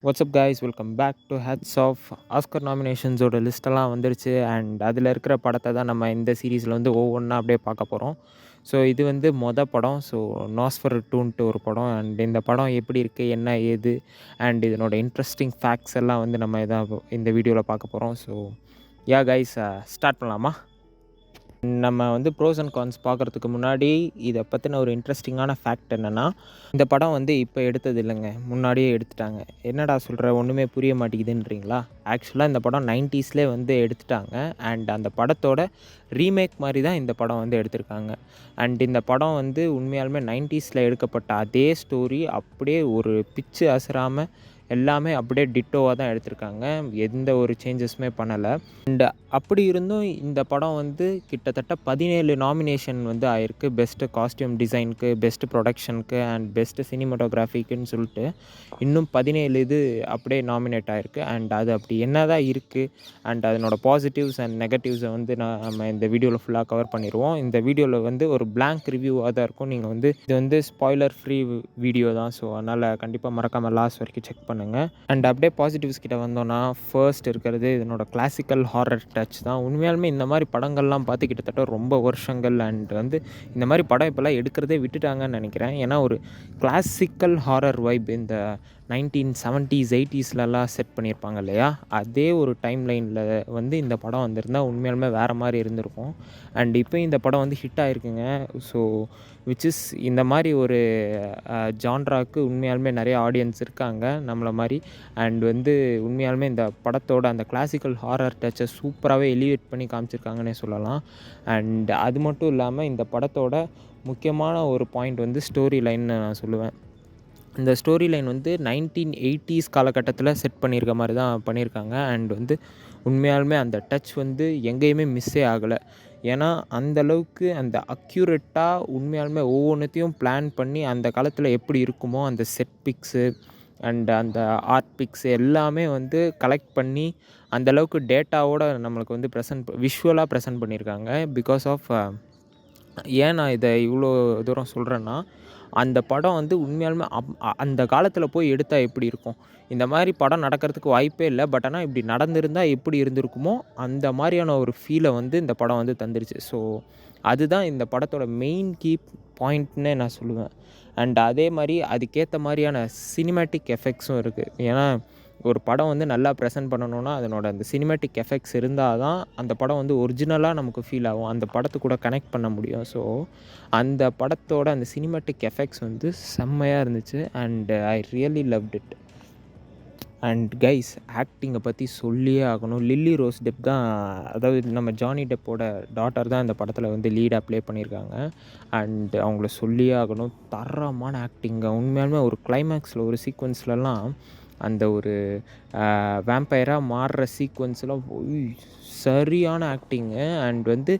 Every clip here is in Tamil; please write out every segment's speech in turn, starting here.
WhatsApp guys, welcome back to hats off. Oscar நாமினேஷன்ஸோட லிஸ்ட்டெல்லாம் வந்துருச்சு அண்ட் அதில் இருக்கிற படத்தை தான் நம்ம இந்த சீரீஸில் வந்து ஒவ்வொன்றா அப்படியே பார்க்க போகிறோம். ஸோ இது வந்து படம். ஸோ நாஸ்ஃபெர்டூன்ட்டு ஒரு படம் அண்ட் இந்த படம் எப்படி இருக்குது, என்ன ஏது அண்ட் இதனோட இன்ட்ரெஸ்டிங் ஃபேக்ட்ஸ் எல்லாம் வந்து நம்ம இந்த வீடியோவில் பார்க்க போகிறோம். ஸோ யா கைஸ், ஸ்டார்ட் பண்ணலாமா? நம்ம வந்து ப்ரோஸ் அண்ட் கான்ஸ் பார்க்குறதுக்கு முன்னாடி இதை பற்றின ஒரு இன்ட்ரெஸ்டிங்கான ஃபேக்ட் என்னென்னா, இந்த படம் வந்து இப்போ எடுத்தது இல்லைங்க, முன்னாடியே எடுத்துட்டாங்க. என்னடா சொல்கிற, ஒன்றுமே புரிய மாட்டேங்குதுன்றீங்களா? ஆக்சுவலாக இந்த படம் 90ஸ்லேயே வந்து எடுத்துட்டாங்க அண்ட் அந்த படத்தோட ரீமேக் மாதிரி தான் இந்த படம் வந்து எடுத்திருக்காங்க. அண்ட் இந்த படம் வந்து உண்மையாலுமே 90ஸில் எடுக்கப்பட்ட அதே ஸ்டோரி அப்படியே ஒரு பிச்சு அசராமல் எல்லாமே அப்படியே டிட்டோவாக தான் எடுத்திருக்காங்க. எந்த ஒரு சேஞ்சஸுமே பண்ணலை. அண்ட் அப்படி இருந்தும் இந்த படம் வந்து கிட்டத்தட்ட 17 நாமினேஷன் வந்து ஆயிருக்கு. பெஸ்ட்டு காஸ்டியூம் டிசைனுக்கு, பெஸ்ட்டு ப்ரொடக்ஷனுக்கு அண்ட் பெஸ்ட்டு சினிமாட்டோகிராஃபிக்குன்னு சொல்லிட்டு இன்னும் 17 இது அப்படியே நாமினேட் ஆகிருக்கு. அண்ட் அது அப்படி என்ன தான் இருக்குது அண்ட் அதனோட பாசிட்டிவ்ஸ் அண்ட் நெகட்டிவ்ஸை வந்து நம்ம இந்த வீடியோவில் ஃபுல்லாக கவர் பண்ணிடுவோம். இந்த வீடியோவில் வந்து ஒரு பிளாங்க் ரிவ்யூவாக தான் இருக்கும். நீங்கள் வந்து இது வந்து ஸ்பாய்லர் ஃப்ரீ வீடியோ தான். ஸோ அதனால் கண்டிப்பாக மறக்காமல் லாஸ்ட் வரைக்கும் செக் பண்ணுங்கள். அண்ட் அப்படியே பாசிட்டிவ்ஸ் கிட்ட வந்தோன்னா, ஃபர்ஸ்ட் இருக்கிறது இதனோட கிளாசிக்கல் ஹாரர் டச் தான். உண்மையாலுமே இந்த மாதிரி படங்கள்லாம் பார்த்து கிட்டத்தட்ட ரொம்ப வருஷங்கள் அண்ட் வந்து இந்த மாதிரி படம் இப்போல்லாம் எடுக்கிறதே விட்டுட்டாங்கன்னு நினைக்கிறேன். ஏன்னா ஒரு கிளாசிக்கல் ஹாரர் வைப் இந்த 1970s 80ஸ்லலாம் செட் பண்ணியிருப்பாங்க இல்லையா, அதே ஒரு டைம் லைனில் வந்து இந்த படம் வந்திருந்தால் உண்மையாலுமே வேறு மாதிரி இருந்திருக்கும். அண்ட் இப்போ இந்த படம் வந்து ஹிட் ஆகிருக்குங்க. ஸோ விச் இஸ் இந்த மாதிரி ஒரு ஜான்ராக்கு உண்மையாலுமே நிறைய ஆடியன்ஸ் இருக்காங்க நம்மளை மாதிரி. அண்ட் வந்து உண்மையாலுமே இந்த படத்தோட அந்த கிளாசிக்கல் ஹாரர் டச்சை சூப்பராகவே எலிவேட் பண்ணி காமிச்சிருக்காங்கன்னே சொல்லலாம். அண்ட் அது மட்டும் இல்லாமல் இந்த படத்தோட முக்கியமான ஒரு பாயிண்ட் வந்து ஸ்டோரி லைன்னு நான் சொல்லுவேன். இந்த ஸ்டோரி லைன் வந்து 1980s காலகட்டத்தில் செட் பண்ணியிருக்க மாதிரி தான் பண்ணியிருக்காங்க. அண்ட் வந்து உண்மையாலுமே அந்த டச் வந்து எங்கேயுமே மிஸ்ஸே ஆகலை. ஏன்னா அந்தளவுக்கு அந்த அக்யூரேட்டாக உண்மையாலுமே ஒவ்வொன்றுத்தையும் பிளான் பண்ணி அந்த காலத்தில் எப்படி இருக்குமோ அந்த செட் பிக்ஸு அண்ட் அந்த ஆர்ட் பிக்ஸ் எல்லாமே வந்து கலெக்ட் பண்ணி அந்தளவுக்கு டேட்டாவோட நம்மளுக்கு வந்து விஷுவலாக ப்ரெசென்ட் பண்ணியிருக்காங்க. பிகாஸ் ஆஃப் ஏன் நான் இதை இவ்வளோ தூரம் சொல்கிறேன்னா, அந்த படம் வந்து உண்மையாலுமே அந்த காலத்தில் போய் எடுத்தால் எப்படி இருக்கும், இந்த மாதிரி படம் நடக்கிறதுக்கு வாய்ப்பே இல்லை. பட் ஆனால் இப்படி நடந்திருந்தால் எப்படி இருந்திருக்குமோ அந்த மாதிரியான ஒரு ஃபீலை வந்து இந்த படம் வந்து தந்துருச்சு. ஸோ அதுதான் இந்த படத்தோட மெயின் கீ பாயிண்ட்னே நான் சொல்லுவேன். அண்ட் அதே மாதிரி அதுக்கேற்ற மாதிரியான சினிமேட்டிக் எஃபெக்ட்ஸும் இருக்குது. ஏன்னா ஒரு படம் வந்து நல்லா ப்ரெசென்ட் பண்ணணுன்னா அதனோட அந்த சினிமேட்டிக் எஃபெக்ட்ஸ் இருந்தால் தான் அந்த படம் வந்து ஒரிஜினலாக நமக்கு ஃபீல் ஆகும், அந்த படத்து கூட கனெக்ட் பண்ண முடியும். ஸோ அந்த படத்தோட அந்த சினிமேட்டிக் எஃபெக்ட்ஸ் வந்து செம்மையாக இருந்துச்சு and I really loved it. And guys, ஆக்டிங்கை பற்றி சொல்லியே ஆகணும். லில்லி ரோஸ் டெப் தான், அதாவது நம்ம ஜானி டெப்போட டாட்டர் தான் இந்த படத்தில் வந்து லீடாக ப்ளே பண்ணியிருக்காங்க. அண்ட் அவங்கள சொல்லியே ஆகணும், தரமான ஆக்டிங்க. உண்மையாலுமே ஒரு கிளைமேக்ஸில் ஒரு சீக்வன்ஸ்லலாம் அந்த ஒரு வேம்பயராக மாறுற சீக்வன்ஸ்லாம் சரியான ஆக்டிங்கு. அண்ட் வந்து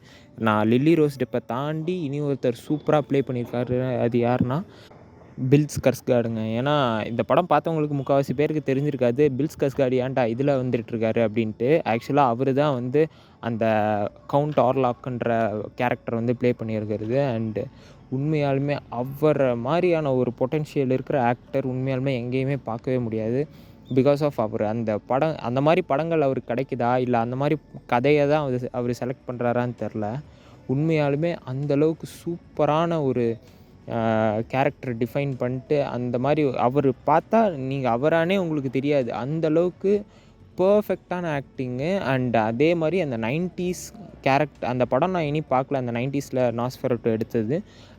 நான் லில்லி ரோஸ் டெப்பை தாண்டி இனி ஒருத்தர் சூப்பராக ப்ளே பண்ணியிருக்காரு. அது யாருன்னா பில் ஸ்கர்ஸ்கார்டுங்க. ஏன்னா இந்த படம் பார்த்தவங்களுக்கு முக்கால்வாசி பேருக்கு தெரிஞ்சிருக்காது, பில் ஸ்கர்ஸ்கார்டு ஏன்டா இதில் வந்துட்டுருக்காரு அப்படின்ட்டு. ஆக்சுவலாக அவர் தான் வந்து அந்த கவுண்ட் ஆர்லாக்குன்ற கேரக்டர் வந்து ப்ளே பண்ணியிருக்கிறது. அண்டு உண்மையாலுமே அவரை மாதிரியான ஒரு பொட்டென்ஷியல் இருக்கிற ஆக்டர் உண்மையாலுமே எங்கேயுமே பார்க்கவே முடியாது. பிகாஸ் ஆஃப் அவர் அந்த மாதிரி படங்கள் அவருக்கு கிடைக்குதா, இல்லை அந்த மாதிரி கதையை தான் அவர் செலக்ட் பண்ணுறாரான்னு தெரில. உண்மையாலுமே அந்தளவுக்கு சூப்பரான ஒரு கேரக்டர் டிஃபைன் பண்ணிட்டு அந்த மாதிரி அவர் பார்த்தா நீங்கள் அவரானே உங்களுக்கு தெரியாது, அந்தளவுக்கு பர்ஃபெக்டான ஆக்டிங்கு. அண்ட் அதே மாதிரி அந்த 90s அந்த படம் நான் இனி பார்க்கல, அந்த 90ஸில் நாஸ்ஃபெர்டூ எடுத்தது.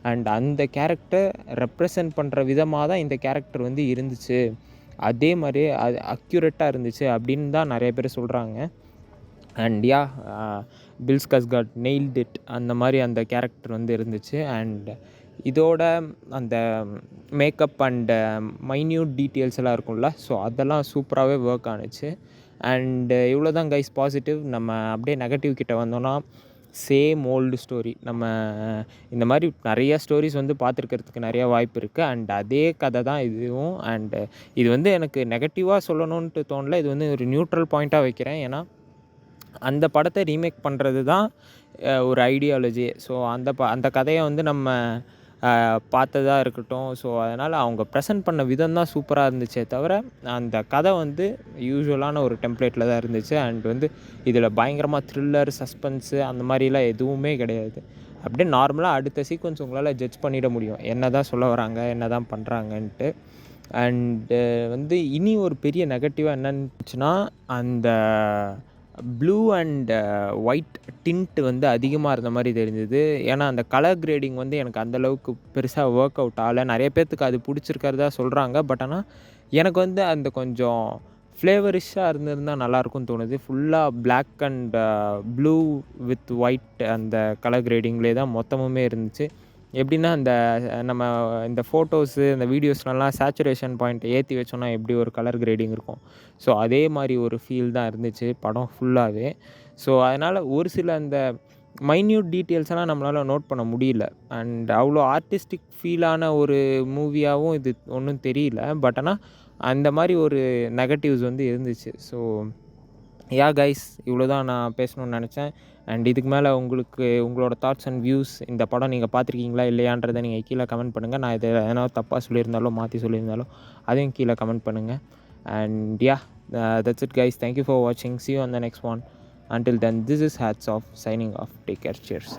அண்ட் அந்த கேரக்டர் ரெப்ரசன்ட் பண்ணுற விதமாக தான் இந்த கேரக்டர் வந்து இருந்துச்சு, அதே மாதிரி அது அக்யூரேட்டாக இருந்துச்சு அப்படின்னு தான் நிறைய பேர் சொல்கிறாங்க. And yeah, Bill Skarsgard nailed it. அந்த மாதிரி அந்த கேரக்டர் வந்து இருந்துச்சு. அண்ட் இதோட அந்த மேக்கப் அண்டு மைன்யூட் டீட்டெயில்ஸ் எல்லாம் இருக்கும்ல, ஸோ அதெல்லாம் சூப்பராகவே ஒர்க் ஆணுச்சு. அண்டு இவ்வளோ தான் கைஸ் பாசிட்டிவ். நம்ம அப்படியே நெகட்டிவ் கிட்ட வந்தோன்னா, சேம் ஓல்டு ஸ்டோரி. நம்ம இந்த மாதிரி நிறைய ஸ்டோரிஸ் வந்து பார்த்துருக்கிறதுக்கு நிறையா வாய்ப்பு இருக்குது. அண்ட் அதே கதை தான் இதுவும். அண்டு இது வந்து எனக்கு நெகட்டிவாக சொல்லணுன்ட்டு தோணல, இது வந்து ஒரு நியூட்ரல் பாயிண்ட்டாக வைக்கிறேன். ஏன்னா அந்த படத்தை ரீமேக் பண்ணுறது தான் ஒரு ஐடியாலஜி. ஸோ அந்த கதையை வந்து நம்ம பார்த்ததா இருக்கட்டும். ஸோ அதனால் அவங்க ப்ரெசென்ட் பண்ண விதம் தான் சூப்பராக இருந்துச்சே தவிர, அந்த கதை வந்து யூசுவலான ஒரு டெம்ப்ளேட்டில் தான் இருந்துச்சு. அண்ட் வந்து இதில் பயங்கரமாக த்ரில்லர், சஸ்பென்ஸு அந்த மாதிரிலாம் எதுவுமே கிடையாது. அப்படியே நார்மலாக அடுத்த சீக்வென்ஸ் உங்களால் ஜட்ஜ் பண்ணிட முடியும். என்ன தான் சொல்ல வராங்க, என்ன தான் பண்ணுறாங்கன்ட்டு. அண்டு வந்து இனி ஒரு பெரிய நெகட்டிவாக என்னன்னுச்சுன்னா, அந்த ப்ளூ அண்ட் ஒயிட் டிண்ட் வந்து அதிகமாக இருந்த மாதிரி தெரிஞ்சது. ஏன்னா அந்த கலர் கிரேடிங் வந்து எனக்கு அந்தளவுக்கு பெருசாக ஒர்க் அவுட் ஆகலை. நிறைய பேர்த்துக்கு அது பிடிச்சிருக்கிறதா சொல்கிறாங்க. பட் ஆனால் எனக்கு வந்து அந்த கொஞ்சம் ஃப்ளேவரிஷ்ஷாக இருந்திருந்தால் நல்லாயிருக்கும்னு தோணுது. ஃபுல்லாக black and blue with white அந்த கலர் கிரேடிங்லேயே தான் மொத்தமுமே இருந்துச்சு. எப்படின்னா அந்த நம்ம இந்த ஃபோட்டோஸு இந்த வீடியோஸ்லலாம் சேச்சுரேஷன் பாயிண்ட் ஏற்றி வச்சோன்னா எப்படி ஒரு கலர் கிரேடிங் இருக்கும். ஸோ அதே மாதிரி ஒரு ஃபீல் தான் இருந்துச்சு படம் ஃபுல்லாகவே. ஸோ அதனால் ஒரு சில அந்த மைன்யூட் டீட்டெயில்ஸ்லாம் நம்மளால் நோட் பண்ண முடியல. அண்ட் அவ்வளோ ஆர்டிஸ்டிக் ஃபீலான ஒரு மூவியாகவும் இது ஒன்றும் தெரியல. பட் ஆனால் அந்த மாதிரி ஒரு நெகட்டிவ்ஸ் வந்து இருந்துச்சு. ஸோ கைஸ், இவ்வளோ தான் நான் பேசணும்னு நினச்சேன். அண்ட் இதுக்கு மேலே உங்களோட தாட்ஸ் அண்ட் வியூஸ், இந்த படம் நீங்கள் பார்த்துருக்கீங்களா இல்லையான்றதை நீங்கள் கீழே கமெண்ட் பண்ணுங்கள். நான் இதை எதனா தப்பாக சொல்லியிருந்தாலோ மாற்றி சொல்லியிருந்தாலோ அதையும் கீழே கமெண்ட் பண்ணுங்கள். And that's it guys. Thank you for watching. See you on the next one. Until then, this is Hats Off signing off. Take care. Cheers.